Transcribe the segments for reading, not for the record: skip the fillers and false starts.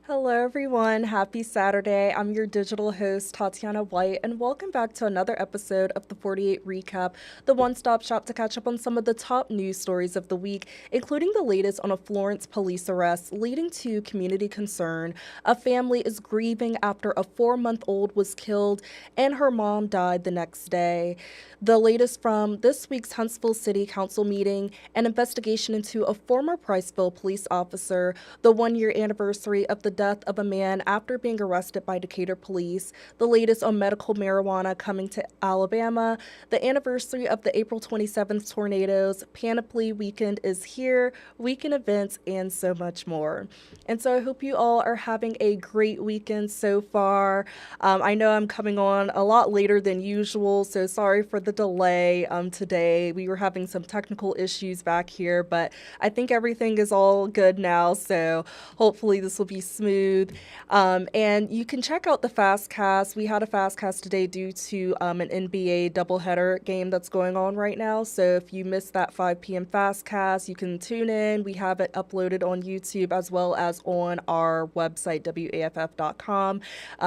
Hello, everyone. Happy Saturday. I'm your digital host, Tatyana White, and welcome back to another episode of the 48 Recap, the one stop shop to catch up on some of the top news stories of the week, including the latest on a Florence police arrest leading to community concern. A family is grieving after a 4-month-old was killed and her mom died the next day. The latest from this week's Huntsville City Council meeting, an investigation into a former Priceville police officer, the 1-year anniversary of the death of a man after being arrested by Decatur police, the latest on medical marijuana coming to Alabama, the anniversary of the April 27th tornadoes, Panoply weekend is here, weekend events, and so much more. And so I hope you all are having a great weekend so far. I know I'm coming on a lot later than usual, so sorry for the delay today. We were having some technical issues back here, but I think everything is all good now, so hopefully this will be smooth. And you can check out the Fast Cast. We had a Fast Cast today due to an NBA doubleheader game that's going on right now, so if you missed that 5 p.m. Fast Cast, you can tune in. We have it uploaded on YouTube as well as on our website, WAFF.com.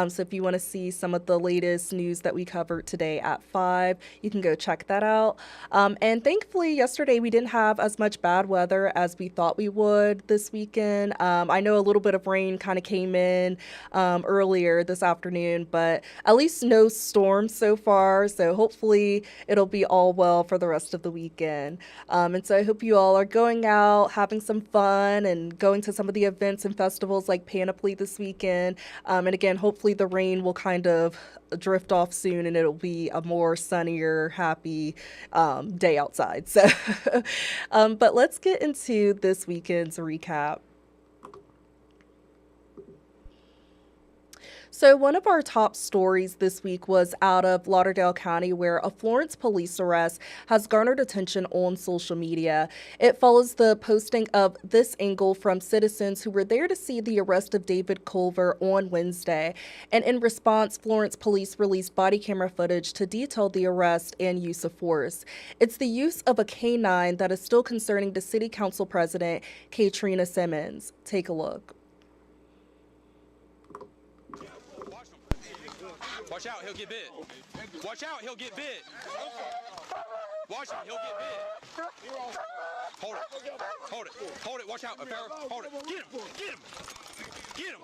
So if you want to see some of the latest news that we covered today at 5, you can go check that out. And thankfully, yesterday we didn't have as much bad weather as we thought we would this weekend. I know a little bit of rain kind of came in earlier this afternoon, but at least no storms so far. So hopefully it'll be all well for the rest of the weekend. And so I hope you all are going out, having some fun, and going to some of the events and festivals like Panoply this weekend. And again, hopefully the rain will kind of drift off soon and it'll be a more sunnier, happy day outside. So, but let's get into this weekend's recap. So one of our top stories this week was out of Lauderdale County, where a Florence police arrest has garnered attention on social media. It follows the posting of this angle from citizens who were there to see the arrest of David Culver on Wednesday. And in response, Florence police released body camera footage to detail the arrest and use of force. It's the use of a canine that is still concerning the city council president, Tatyana Simmons. Take a look. Watch out, he'll get bit. Watch out, he'll get bit. Watch out, he'll get bit. Hold it. Hold it. Hold it. Watch out. Hold it. Get him. Get him. Get him.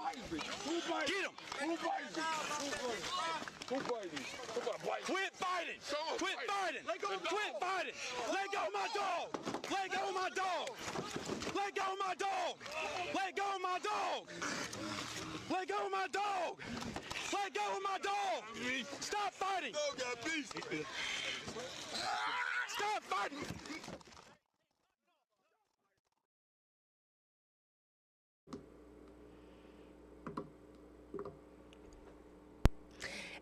Get him. Quit fighting. Quit fighting. Quit fighting. Let go of my dog. Let go of my dog. Let go of my dog. Let go of my dog. Let go of my dog. Let go of my dog! Stop fighting! Stop fighting!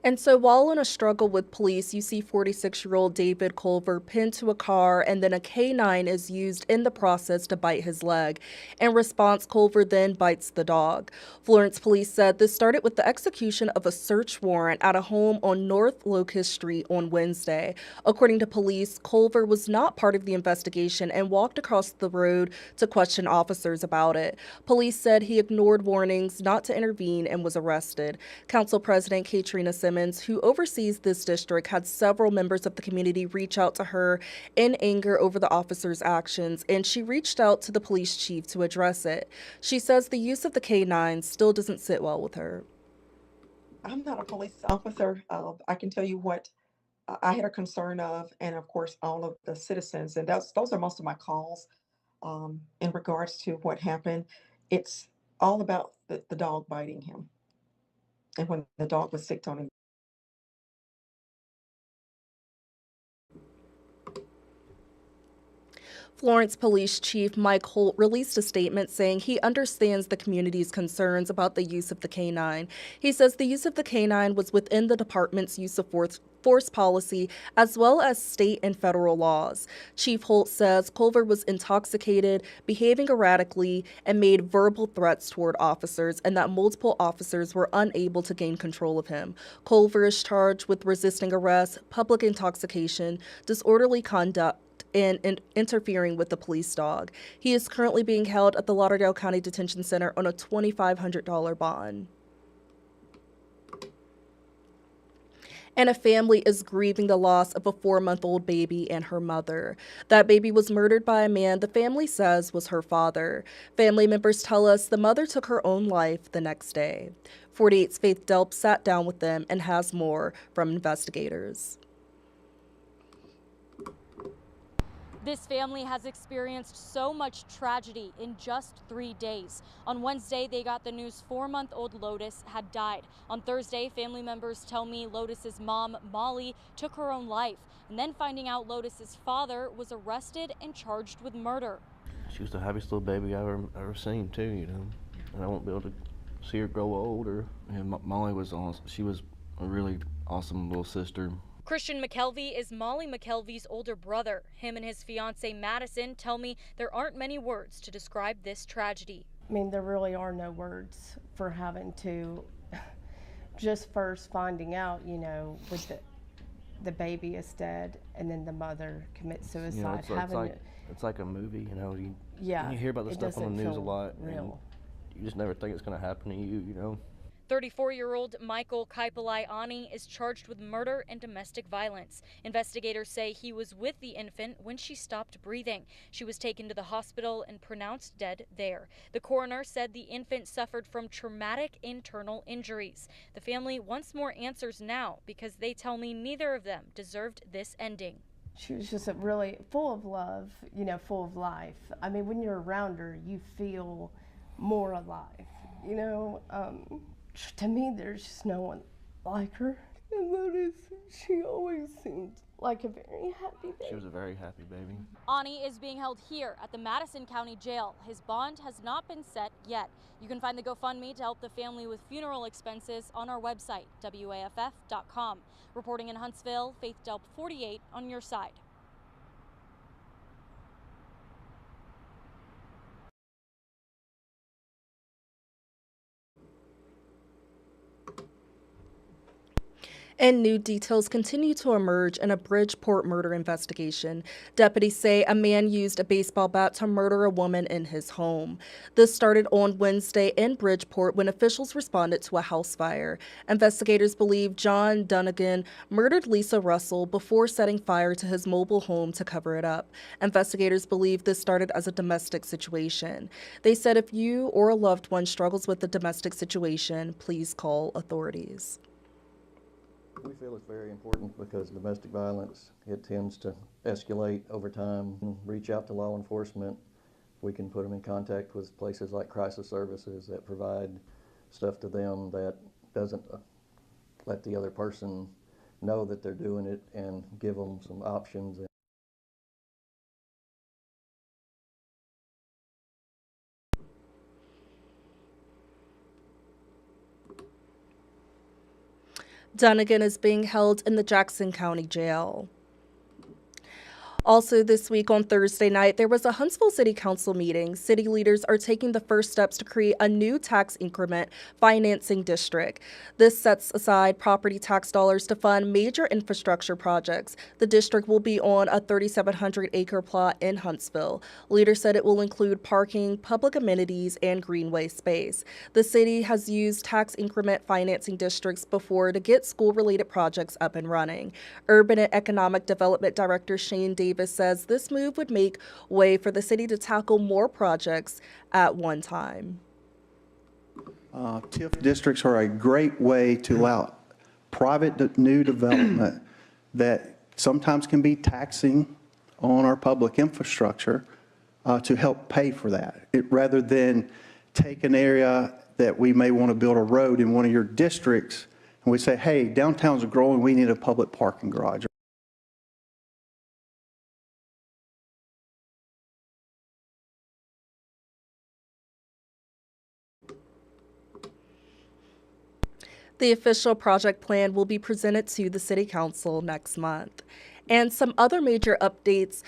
And so while in a struggle with police, you see 46-year-old David Culver pinned to a car, and then a canine is used in the process to bite his leg. In response, Culver then bites the dog. Florence police said this started with the execution of a search warrant at a home on North Locust Street on Wednesday. According to police, Culver was not part of the investigation and walked across the road to question officers about it. Police said he ignored warnings not to intervene and was arrested. Council President Tatyana Simmons, who oversees this district, had several members of the community reach out to her in anger over the officer's actions, and she reached out to the police chief to address it. She says the use of the canine still doesn't sit well with her. I'm not a police officer. I can tell you what I had a concern of, and of course, all of the citizens, and those are most of my calls in regards to what happened. It's all about the dog biting him, and when the dog was sick on him. Florence Police Chief Mike Holt released a statement saying he understands the community's concerns about the use of the canine. He says the use of the canine was within the department's use of force policy as well as state and federal laws. Chief Holt says Culver was intoxicated, behaving erratically, and made verbal threats toward officers, and that multiple officers were unable to gain control of him. Culver is charged with resisting arrest, public intoxication, disorderly conduct, and interfering with the police dog. He is currently being held at the Lauderdale County Detention Center on a $2,500 bond. And a family is grieving the loss of a 4-month-old baby and her mother. That baby was murdered by a man the family says was her father. Family members tell us the mother took her own life the next day. 48's Faith Delp sat down with them and has more from investigators. This family has experienced so much tragedy in just 3 days. On Wednesday, they got the news 4-month-old Lotus had died. On Thursday, family members tell me Lotus's mom, Molly, took her own life. And then finding out Lotus's father was arrested and charged with murder. She was the happiest little baby I ever seen too, you know. And I won't be able to see her grow older. And Molly was awesome. She was a really awesome little sister. Christian McKelvey is Molly McKelvey's older brother. Him and his fiancee Madison tell me there aren't many words to describe this tragedy. I mean, there really are no words for having to just first finding out, you know, with the baby is dead and then the mother commits suicide. You know, it's like a movie, you know. You hear about this stuff on the news a lot. Real. And you just never think it's going to happen to you, you know. 34-year-old Michael Kaipalai-Ani is charged with murder and domestic violence. Investigators say he was with the infant when she stopped breathing. She was taken to the hospital and pronounced dead there. The coroner said the infant suffered from traumatic internal injuries. The family wants more answers now because they tell me neither of them deserved this ending. She was just really full of love, you know, full of life. I mean, when you're around her, you feel more alive, you know. To me, there's just no one like her. And Lotus, she always seemed like a very happy baby. She was a very happy baby. Ani is being held here at the Madison County Jail. His bond has not been set yet. You can find the GoFundMe to help the family with funeral expenses on our website, WAFF.com. Reporting in Huntsville, Faith Delp 48 on your side. And new details continue to emerge in a Bridgeport murder investigation. Deputies say a man used a baseball bat to murder a woman in his home. This started on Wednesday in Bridgeport when officials responded to a house fire. Investigators believe John Dunnigan murdered Lisa Russell before setting fire to his mobile home to cover it up. Investigators believe this started as a domestic situation. They said if you or a loved one struggles with a domestic situation, please call authorities. We feel it's very important because domestic violence, it tends to escalate over time. Reach out to law enforcement. We can put them in contact with places like crisis services that provide stuff to them that doesn't let the other person know that they're doing it and give them some options. Dunnigan is being held in the Jackson County Jail. Also this week on Thursday night, there was a Huntsville City Council meeting. City leaders are taking the first steps to create a new tax increment financing district. This sets aside property tax dollars to fund major infrastructure projects. The district will be on a 3,700-acre plot in Huntsville. Leaders said it will include parking, public amenities, and greenway space. The city has used tax increment financing districts before to get school-related projects up and running. Urban and Economic Development Director Shane Davis says this move would make way for the city to tackle more projects at one time. TIF districts are a great way to allow private new development that sometimes can be taxing on our public infrastructure to help pay for that. Rather than take an area that we may want to build a road in one of your districts and we say, hey, downtown's growing, we need a public parking garage. The official project plan will be presented to the City Council next month. And some other major updates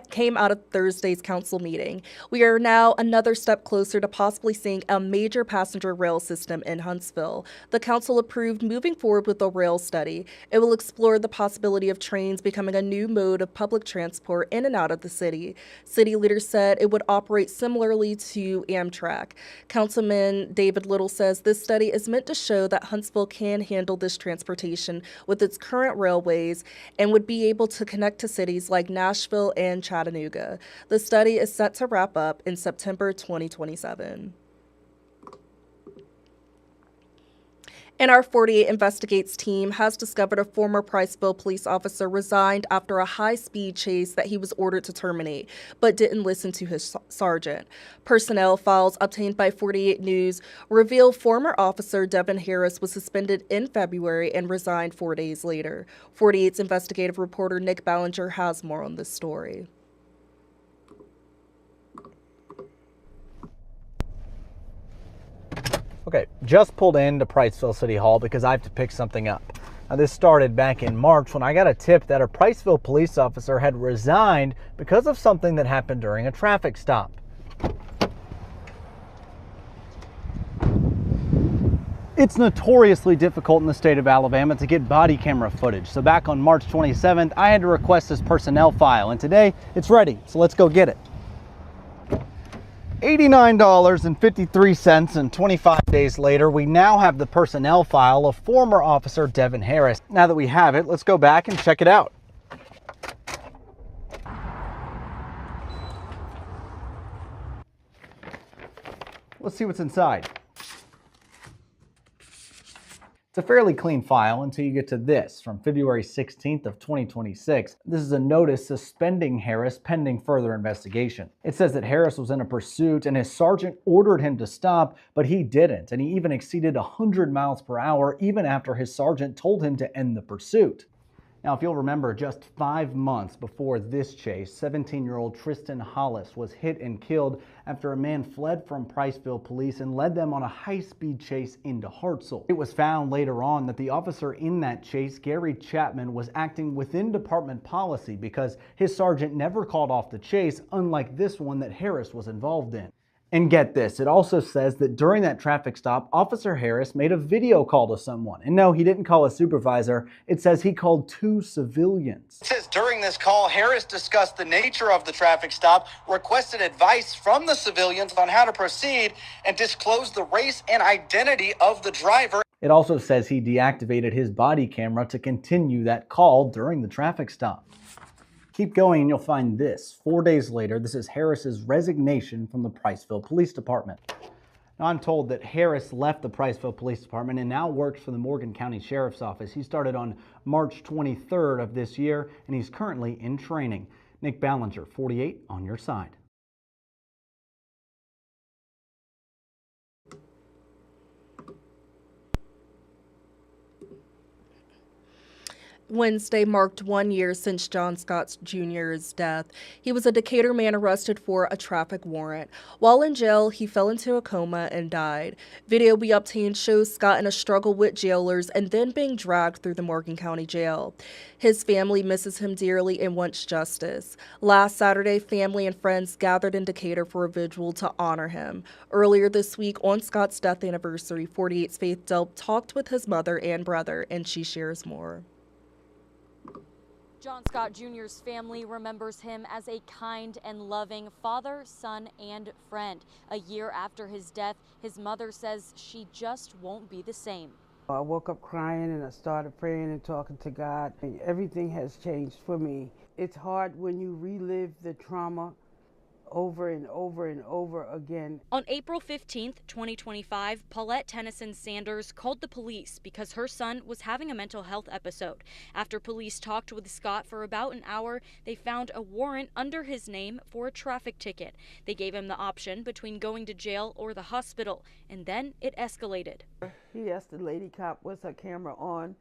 came out of Thursday's council meeting. We are now another step closer to possibly seeing a major passenger rail system in Huntsville. The council approved moving forward with a rail study. It will explore the possibility of trains becoming a new mode of public transport in and out of the city. City leaders said it would operate similarly to Amtrak. Councilman David Little says this study is meant to show that Huntsville can handle this transportation with its current railways and would be able to connect to cities like Nashville and Chattanooga. The study is set to wrap up in September 2027. And our 48 Investigates team has discovered a former Priceville police officer resigned after a high-speed chase that he was ordered to terminate, but didn't listen to his sergeant. Personnel files obtained by 48 News reveal former officer Devin Harris was suspended in February and resigned 4 days later. 48's investigative reporter Nick Ballinger has more on this story. Okay, just pulled into Priceville City Hall because I have to pick something up. Now, this started back in March when I got a tip that a Priceville police officer had resigned because of something that happened during a traffic stop. It's notoriously difficult in the state of Alabama to get body camera footage. So back on March 27th, I had to request this personnel file, and today it's ready. So let's go get it. $89.53, and 25 days later, we now have the personnel file of former officer Devin Harris. Now that we have it, let's go back and check it out. Let's see what's inside. It's a fairly clean file until you get to this from February 16th of 2026. This is a notice suspending Harris pending further investigation. It says that Harris was in a pursuit and his sergeant ordered him to stop, but he didn't, and he even exceeded 100 miles per hour even after his sergeant told him to end the pursuit. Now, if you'll remember, just 5 months before this chase, 17-year-old Tristan Hollis was hit and killed after a man fled from Priceville police and led them on a high-speed chase into Hartselle. It was found later on that the officer in that chase, Gary Chapman, was acting within department policy because his sergeant never called off the chase, unlike this one that Harris was involved in. And get this, it also says that during that traffic stop, Officer Harris made a video call to someone. And no, he didn't call a supervisor. It says he called 2 civilians. It says during this call, Harris discussed the nature of the traffic stop, requested advice from the civilians on how to proceed, and disclosed the race and identity of the driver. It also says he deactivated his body camera to continue that call during the traffic stop. Keep going and you'll find this. 4 days later, this is Harris's resignation from the Priceville Police Department. Now, I'm told that Harris left the Priceville Police Department and now works for the Morgan County Sheriff's Office. He started on March 23rd of this year, and he's currently in training. Nick Ballinger, 48, on your side. Wednesday marked 1 year since John Scott Jr.'s death. He was a Decatur man arrested for a traffic warrant. While in jail, he fell into a coma and died. Video we obtained shows Scott in a struggle with jailers and then being dragged through the Morgan County Jail. His family misses him dearly and wants justice. Last Saturday, family and friends gathered in Decatur for a vigil to honor him. Earlier this week, on Scott's death anniversary, 48's Faith Delp talked with his mother and brother, and she shares more. John Scott Jr.'s family remembers him as a kind and loving father, son, and friend. A year after his death, his mother says she just won't be the same. I woke up crying and I started praying and talking to God. Everything has changed for me. It's hard when you relive the trauma over and over and over again. On April 15th, 2025, Paulette Tennyson Sanders called the police because her son was having a mental health episode. After police talked with Scott for about an hour, they found a warrant under his name for a traffic ticket. They gave him the option between going to jail or the hospital, and then it escalated. He asked the lady cop, was her camera on?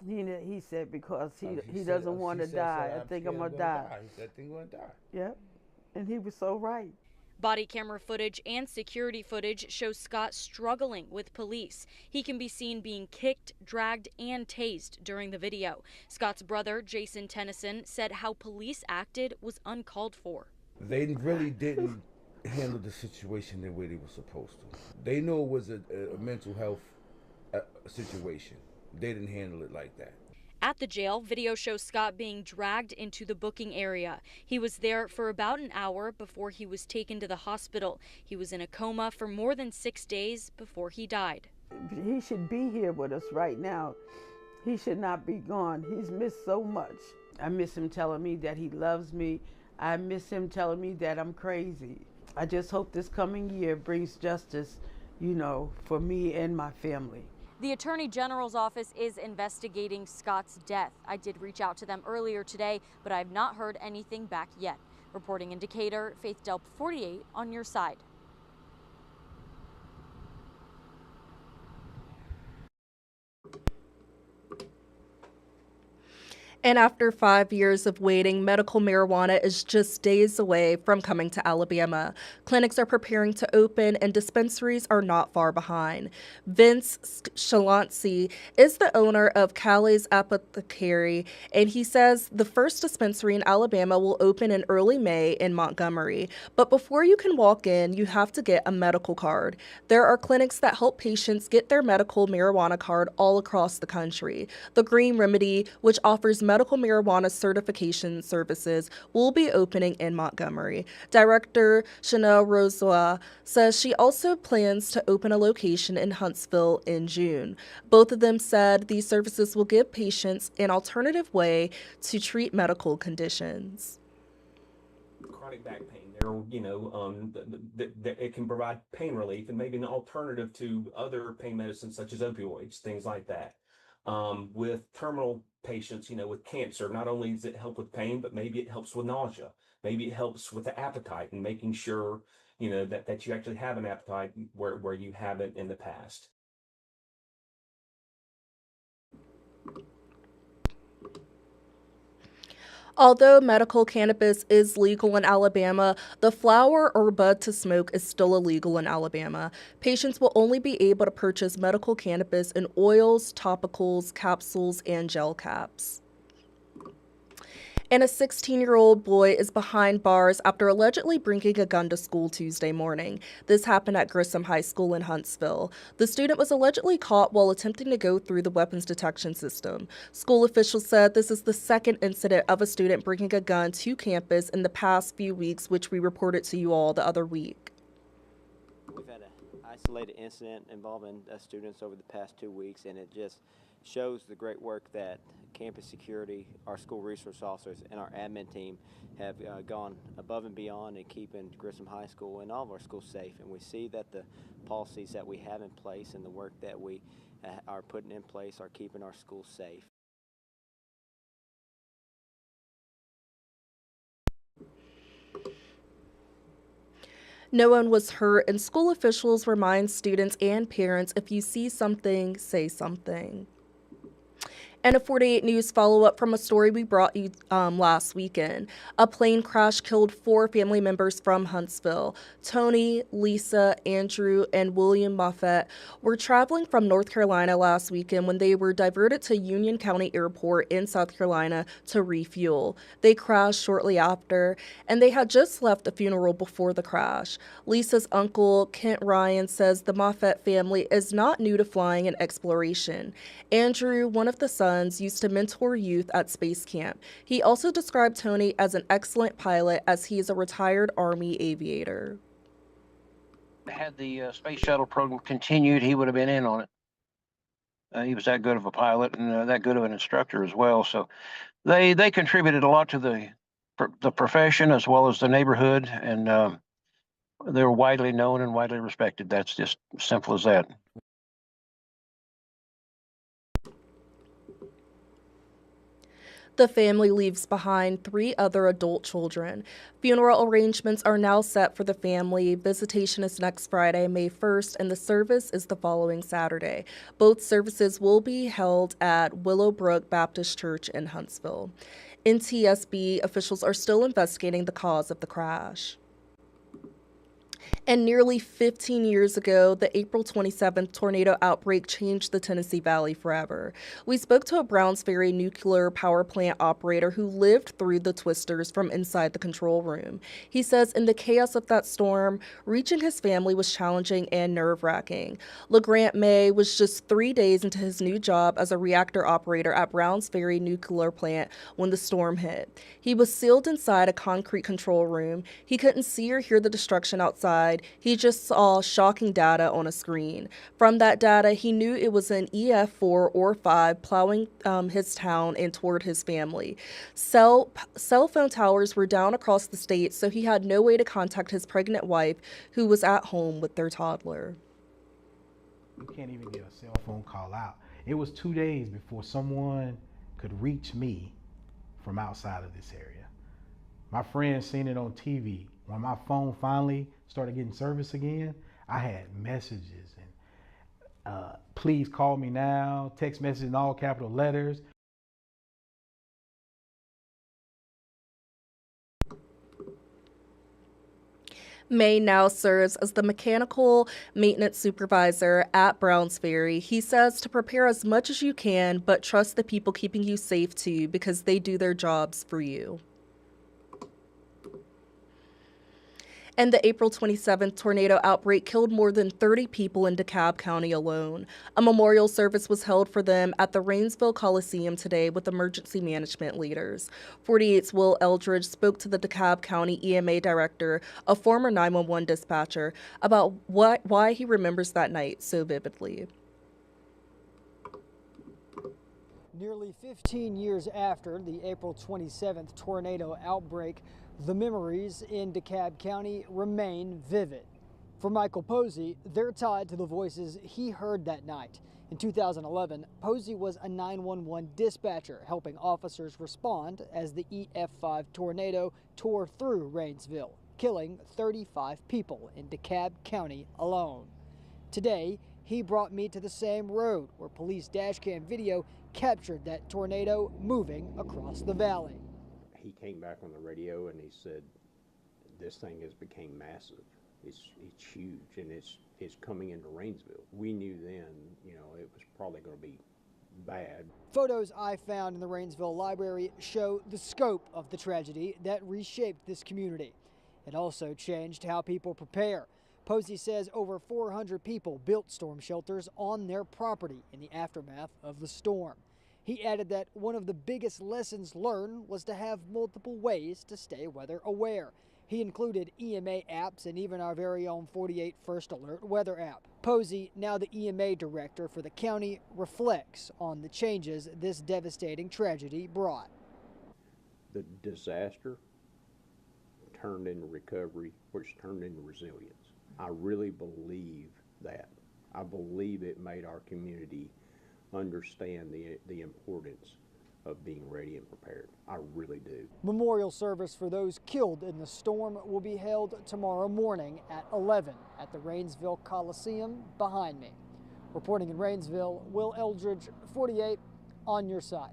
He said because he doesn't want to die. I think I'm going to die. He said, I think I'm going to die. Yep. And he was so right. Body camera footage and security footage shows Scott struggling with police. He can be seen being kicked, dragged, and tased during the video. Scott's brother, Jason Tennyson, said how police acted was uncalled for. They really didn't handle the situation the way they were supposed to. They knew it was a mental health situation. They didn't handle it like that. At the jail, video shows Scott being dragged into the booking area. He was there for about an hour before he was taken to the hospital. He was in a coma for more than 6 days before he died. He should be here with us right now. He should not be gone. He's missed so much. I miss him telling me that he loves me. I miss him telling me that I'm crazy. I just hope this coming year brings justice, for me and my family. The Attorney General's office is investigating Scott's death. I did reach out to them earlier today, but I have not heard anything back yet. Reporting in Decatur, Faith Delp 48 on your side. And after 5 years of waiting, medical marijuana is just days away from coming to Alabama. Clinics are preparing to open and dispensaries are not far behind. Vince Shalancy is the owner of Callie's Apothecary, and he says the first dispensary in Alabama will open in early May in Montgomery. But before you can walk in, you have to get a medical card. There are clinics that help patients get their medical marijuana card all across the country. The Green Remedy, which offers medical marijuana certification services, will be opening in Montgomery. Director Chanel Rosoy says she also plans to open a location in Huntsville in June. Both of them said these services will give patients an alternative way to treat medical conditions. Chronic back pain, it can provide pain relief and maybe an alternative to other pain medicines such as opioids, things like that. With terminal patients, with cancer, not only does it help with pain, but maybe it helps with nausea. Maybe it helps with the appetite and making sure, that you actually have an appetite where you haven't in the past. Although medical cannabis is legal in Alabama, the flower or bud to smoke is still illegal in Alabama. Patients will only be able to purchase medical cannabis in oils, topicals, capsules, and gel caps. And a 16-year-old boy is behind bars after allegedly bringing a gun to school Tuesday morning. This happened at Grissom High School in Huntsville. The student was allegedly caught while attempting to go through the weapons detection system. School officials said this is the second incident of a student bringing a gun to campus in the past few weeks, which we reported to you all the other week. We've had an isolated incident involving students over the past 2 weeks, and it just shows the great work that campus security, our school resource officers, and our admin team have gone above and beyond in keeping Grissom High School and all of our schools safe. And we see that the policies that we have in place and the work that we are putting in place are keeping our schools safe. No one was hurt, and school officials remind students and parents, if you see something, say something. And a 48 News follow-up from a story we brought you last weekend. A plane crash killed 4 family members from Huntsville. Tony, Lisa, Andrew, and William Moffett were traveling from North Carolina last weekend when they were diverted to Union County Airport in South Carolina to refuel. They crashed shortly after, and they had just left the funeral before the crash. Lisa's uncle, Kent Ryan, says the Moffett family is not new to flying and exploration. Andrew, one of the sons, used to mentor youth at space camp. He also described Tony as an excellent pilot, as he is a retired Army aviator. Had the space shuttle program continued, he would have been in on it. He was that good of a pilot and that good of an instructor as well. So they contributed a lot to the profession as well as the neighborhood, and they're widely known and widely respected. That's just simple as that. The family leaves behind 3 other adult children. Funeral arrangements are now set for the family. Visitation is next Friday, May 1st, and the service is the following Saturday. Both services will be held at Willowbrook Baptist Church in Huntsville. NTSB officials are still investigating the cause of the crash. And nearly 15 years ago, the April 27th tornado outbreak changed the Tennessee Valley forever. We spoke to a Browns Ferry nuclear power plant operator who lived through the twisters from inside the control room. He says in the chaos of that storm, reaching his family was challenging and nerve-wracking. LeGrant May was just 3 days into his new job as a reactor operator at Browns Ferry nuclear plant when the storm hit. He was sealed inside a concrete control room. He couldn't see or hear the destruction outside. He just saw shocking data on a screen. From that data, he knew it was an EF4 or 5 plowing his town and toward his family. Cell phone towers were down across the state, so he had no way to contact his pregnant wife, who was at home with their toddler. You can't even get a cell phone call out. It was 2 days before someone could reach me from outside of this area. My friends seen it on TV. When my phone finally started getting service again, I had messages and please call me now, text messages in all capital letters. May now serves as the mechanical maintenance supervisor at Browns Ferry. He says to prepare as much as you can, but trust the people keeping you safe too, because they do their jobs for you. And the April 27th tornado outbreak killed more than 30 people in DeKalb County alone. A memorial service was held for them at the Rainsville Coliseum today with emergency management leaders. 48's Will Eldridge spoke to the DeKalb County EMA director, a former 911 dispatcher, about why he remembers that night so vividly. Nearly 15 years after the April 27th tornado outbreak, the memories in DeKalb County remain vivid. For Michael Posey, they're tied to the voices he heard that night. In 2011, Posey was a 911 dispatcher helping officers respond as the EF5 tornado tore through Rainsville, killing 35 people in DeKalb County alone. Today, he brought me to the same road where police dashcam video captured that tornado moving across the valley. He came back on the radio and he said, this thing has become massive. It's huge and it's coming into Rainsville. We knew then, it was probably going to be bad. Photos I found in the Rainsville library show the scope of the tragedy that reshaped this community. It also changed how people prepare. Posey says over 400 people built storm shelters on their property in the aftermath of the storm. He added that one of the biggest lessons learned was to have multiple ways to stay weather aware. He included EMA apps and even our very own 48 First Alert weather app. Posey, now the EMA director for the county, reflects on the changes this devastating tragedy brought. The disaster turned into recovery, which turned into resilience. I really believe that. I believe it made our community understand the importance of being ready and prepared. I really do. Memorial service for those killed in the storm will be held tomorrow morning at 11 at the Rainsville Coliseum behind me. Reporting in Rainsville, Will Eldridge, 48, on your side.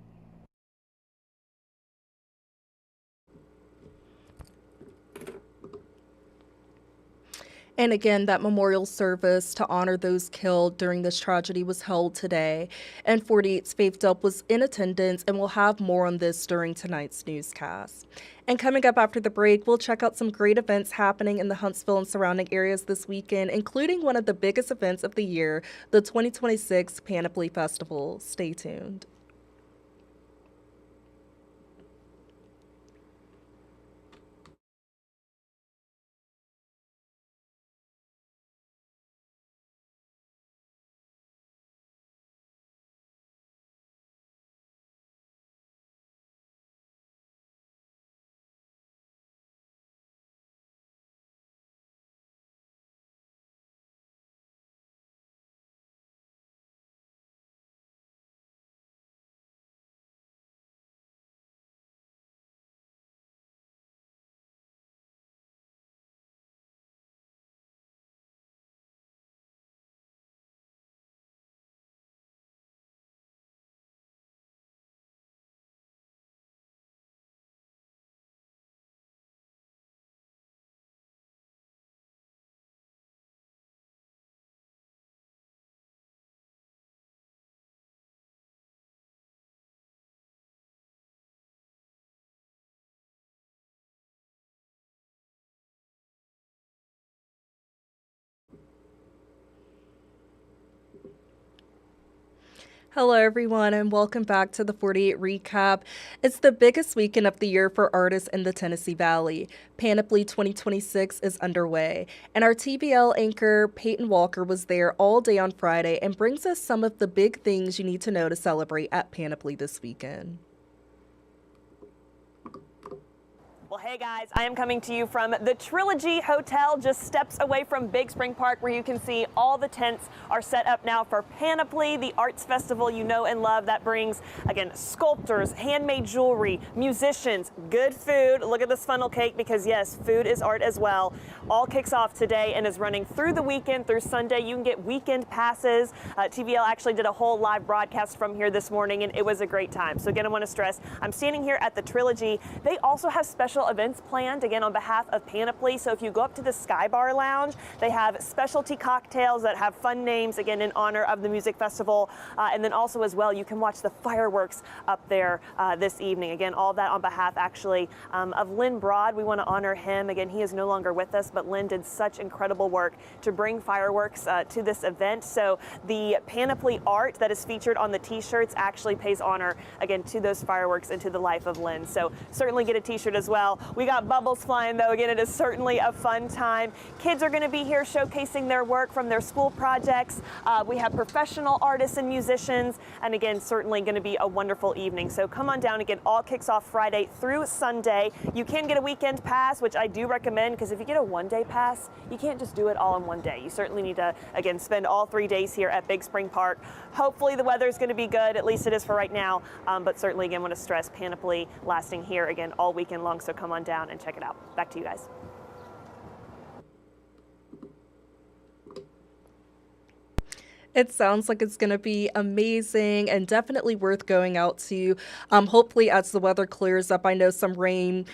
And again, that memorial service to honor those killed during this tragedy was held today. And 48's Faith Delp was in attendance, and we'll have more on this during tonight's newscast. And coming up after the break, we'll check out some great events happening in the Huntsville and surrounding areas this weekend, including one of the biggest events of the year, the 2026 Panoply Festival. Stay tuned. Hello, everyone, and welcome back to the 48 Recap. It's the biggest weekend of the year for artists in the Tennessee Valley. Panoply 2026 is underway, and our TVL anchor, Peyton Walker, was there all day on Friday and brings us some of the big things you need to know to celebrate at Panoply this weekend. Well, hey guys, I am coming to you from the Trilogy Hotel, just steps away from Big Spring Park, where you can see all the tents are set up now for Panoply, the arts festival you know and love that brings, again, sculptors, handmade jewelry, musicians, good food. Look at this funnel cake, because yes, food is art as well. All kicks off today and is running through the weekend, through Sunday. You can get weekend passes. TVL actually did a whole live broadcast from here this morning, and it was a great time. So again, I want to stress, I'm standing here at the Trilogy. They also have special events planned, again, on behalf of Panoply. So if you go up to the Sky Bar Lounge, they have specialty cocktails that have fun names, again, in honor of the music festival. And then also as well, you can watch the fireworks up there this evening. Again, all that on behalf, actually, of Lynn Broad. We want to honor him. Again, he is no longer with us, but Lynn did such incredible work to bring fireworks to this event. So the Panoply art that is featured on the t-shirts actually pays honor, again, to those fireworks and to the life of Lynn. So certainly get a t-shirt as well. We got bubbles flying, though. Again, it is certainly a fun time. Kids are going to be here showcasing their work from their school projects. We have professional artists and musicians, and again, certainly going to be a wonderful evening. So come on down. Again, all kicks off Friday through Sunday. You can get a weekend pass, which I do recommend, because if you get a one-day pass, you can't just do it all in one day. You certainly need to, again, spend all 3 days here at Big Spring Park. Hopefully the weather is going to be good, at least it is for right now, but certainly, again, want to stress Panoply lasting here, again, all weekend long, so come on down and check it out. Back to you guys. It sounds like it's going to be amazing and definitely worth going out to. Hopefully, as the weather clears up, I know some rain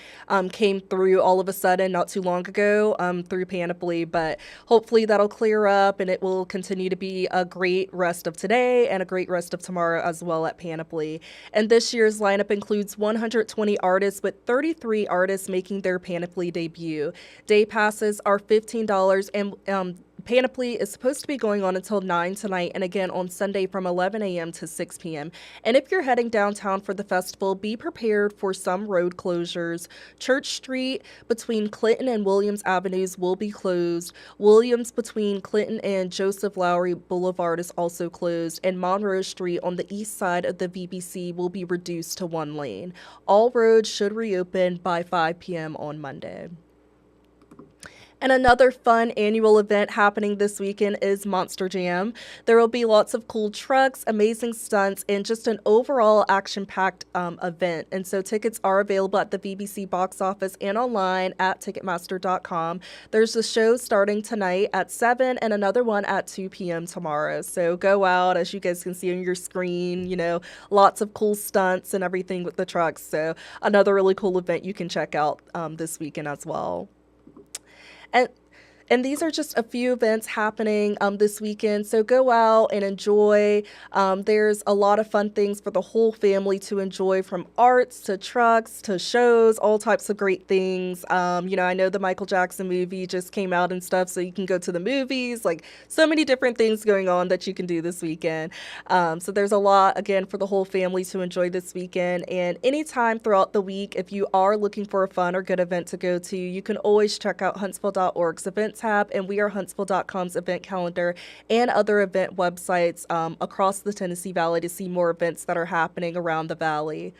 came through all of a sudden not too long ago through Panoply, but hopefully that'll clear up and it will continue to be a great rest of today and a great rest of tomorrow as well at Panoply. And this year's lineup includes 120 artists, with 33 artists making their Panoply debut. Day passes are $15, and Panoply is supposed to be going on until 9 tonight, and again on Sunday from 11 a.m. to 6 p.m. And if you're heading downtown for the festival, be prepared for some road closures. Church Street between Clinton and Williams Avenues will be closed. Williams between Clinton and Joseph Lowry Boulevard is also closed, and Monroe Street on the east side of the VBC will be reduced to 1 lane. All roads should reopen by 5 p.m. on Monday. And another fun annual event happening this weekend is Monster Jam. There will be lots of cool trucks, amazing stunts, and just an overall action-packed event. And so tickets are available at the VBC box office and online at Ticketmaster.com. There's a show starting tonight at 7 and another one at 2 p.m. tomorrow. So go out, as you guys can see on your screen, you know, lots of cool stunts and everything with the trucks. So another really cool event you can check out this weekend as well. And these are just a few events happening this weekend, so go out and enjoy. There's a lot of fun things for the whole family to enjoy, from arts to trucks to shows, all types of great things. You know, I know the Michael Jackson movie just came out and stuff, so you can go to the movies, like so many different things going on that you can do this weekend. So there's a lot, again, for the whole family to enjoy this weekend. And anytime throughout the week, if you are looking for a fun or good event to go to, you can always check out Huntsville.org's event tab, and we are Huntsville.com's event calendar and other event websites across the Tennessee Valley to see more events that are happening around the valley.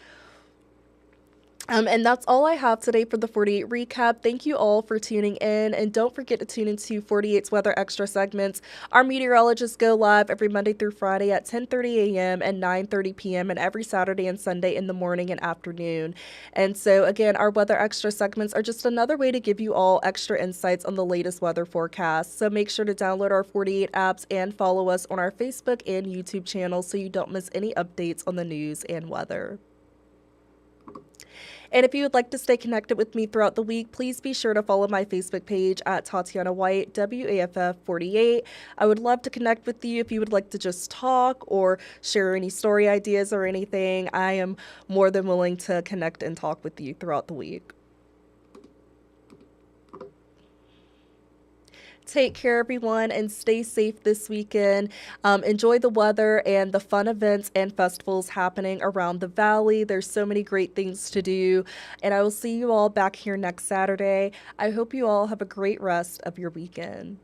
And that's all I have today for the 48 recap. Thank you all for tuning in, and don't forget to tune into 48's Weather Extra segments. Our meteorologists go live every Monday through Friday at 10:30 a.m. and 9:30 p.m. and every Saturday and Sunday in the morning and afternoon. And so again, our Weather Extra segments are just another way to give you all extra insights on the latest weather forecast. So make sure to download our 48 apps and follow us on our Facebook and YouTube channels so you don't miss any updates on the news and weather. And if you would like to stay connected with me throughout the week, please be sure to follow my Facebook page at Tatyana White, WAFF 48. I would love to connect with you if you would like to just talk or share any story ideas or anything. I am more than willing to connect and talk with you throughout the week. Take care, everyone, and stay safe this weekend. Enjoy the weather and the fun events and festivals happening around the valley. There's so many great things to do, and I will see you all back here next Saturday. I hope you all have a great rest of your weekend.